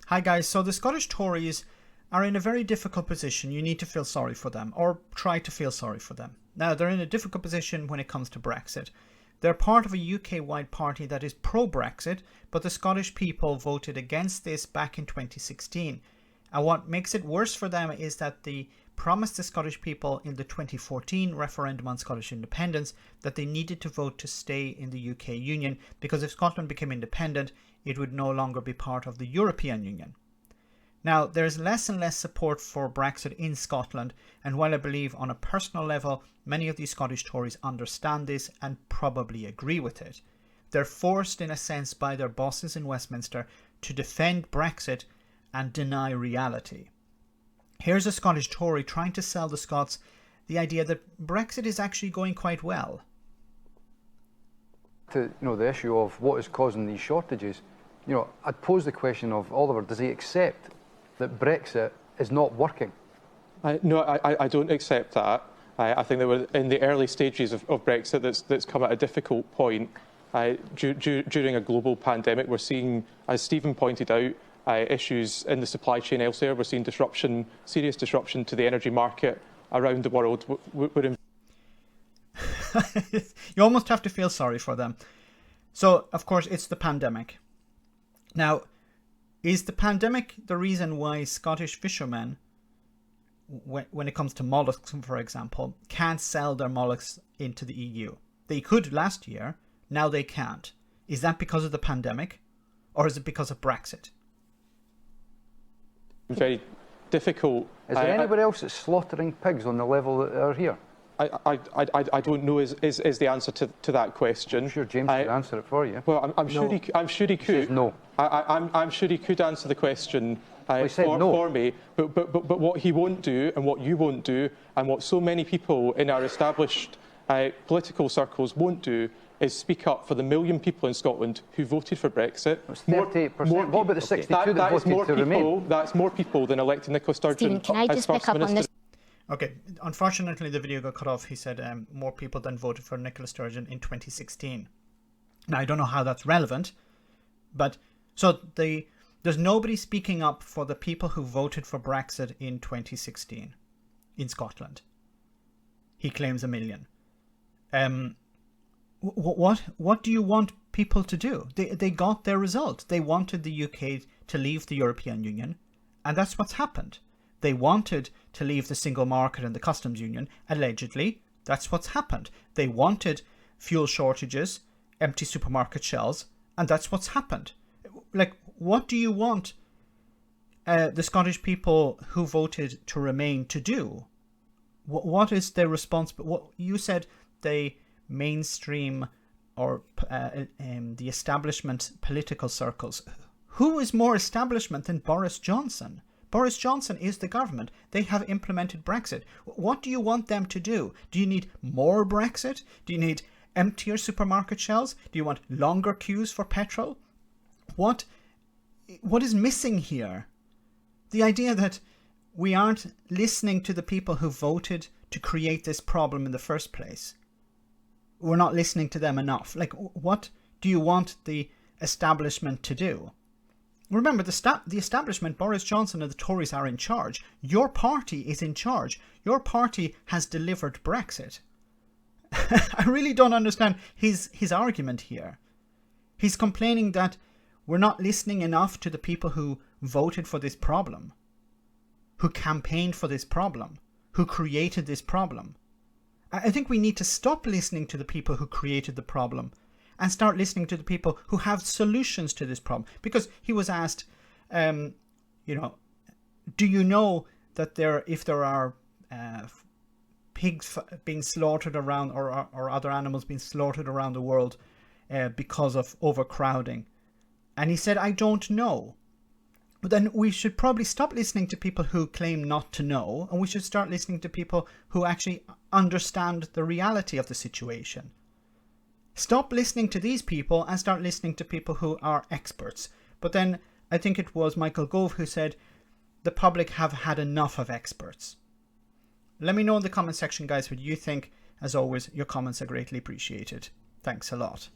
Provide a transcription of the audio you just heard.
Hi guys, so the Scottish Tories are in a very difficult position. You need to feel sorry for them, or try to feel sorry for them. Now, they're in a difficult position when it comes to Brexit. They're part of a UK-wide party that is pro-Brexit, but the Scottish people voted against this back in 2016. And what makes it worse for them is that they promised the Scottish people in the 2014 referendum on Scottish independence that they needed to vote to stay in the UK Union, because if Scotland became independent, it would no longer be part of the European Union. Now, there's less and less support for Brexit in Scotland, and while I believe on a personal level many of these Scottish Tories understand this and probably agree with it, they're forced in a sense by their bosses in Westminster to defend Brexit and deny reality. Here's a Scottish Tory trying to sell the Scots the idea that Brexit is actually going quite well. The issue of what is causing these shortages, I'd pose the question of, Oliver, does he accept that Brexit is not working? No, I don't accept that. I think that we're in the early stages of Brexit that's come at a difficult point. During a global pandemic, we're seeing, as Stephen pointed out, issues in the supply chain elsewhere. We're seeing disruption, serious disruption to the energy market around the world. You almost have to feel sorry for them. So, of course, it's the pandemic. Now, is the pandemic the reason why Scottish fishermen, when it comes to mollusks, for example, can't sell their mollusks into the EU? They could last year, now they can't. Is that because of the pandemic, or is it because of Brexit? Very difficult. Is there anybody else that's slaughtering pigs on the level that are here? I don't know is the answer to that question. I'm sure James could answer it for you. Well, I'm sure he could. He says no. I'm sure he could answer the question for me. But what he won't do, and what you won't do, and what so many people in our established political circles won't do, is speak up for the million people in Scotland who voted for Brexit. That's 38%. What about the 62 that voted to remain? That's more people than electing Nicola Sturgeon Stephen, can I just pick up on this? Okay, unfortunately the video got cut off. He said more people than voted for Nicola Sturgeon in 2016. Now, I don't know how that's relevant, but so there's nobody speaking up for the people who voted for Brexit in 2016 in Scotland. He claims 1 million. What do you want people to do? They got their result. They wanted the UK to leave the European Union, and that's what's happened. They wanted to leave the single market and the customs union. Allegedly, that's what's happened. They wanted fuel shortages, empty supermarket shelves, and that's what's happened. Like, what do you want the Scottish people who voted to remain to do? What is their response? What you said, they mainstream or the establishment political circles. Who is more establishment than Boris Johnson? Boris Johnson is the government. They have implemented Brexit. What do you want them to do? Do you need more Brexit? Do you need emptier supermarket shelves? Do you want longer queues for petrol? What is missing here? The idea that we aren't listening to the people who voted to create this problem in the first place. We're not listening to them enough. Like, what do you want the establishment to do? Remember, the establishment, Boris Johnson and the Tories are in charge. Your party is in charge. Your party has delivered Brexit. I really don't understand his argument here. He's complaining that we're not listening enough to the people who voted for this problem, who campaigned for this problem, who created this problem. I think we need to stop listening to the people who created the problem and start listening to the people who have solutions to this problem. Because he was asked, do you know that if there are pigs being slaughtered around or other animals being slaughtered around the world because of overcrowding? And he said, I don't know. But then we should probably stop listening to people who claim not to know, and we should start listening to people who actually understand the reality of the situation. Stop listening to these people and start listening to people who are experts. But then I think it was Michael Gove who said the public have had enough of experts. Let me know in the comment section, guys, what you think. As always, your comments are greatly appreciated. Thanks a lot.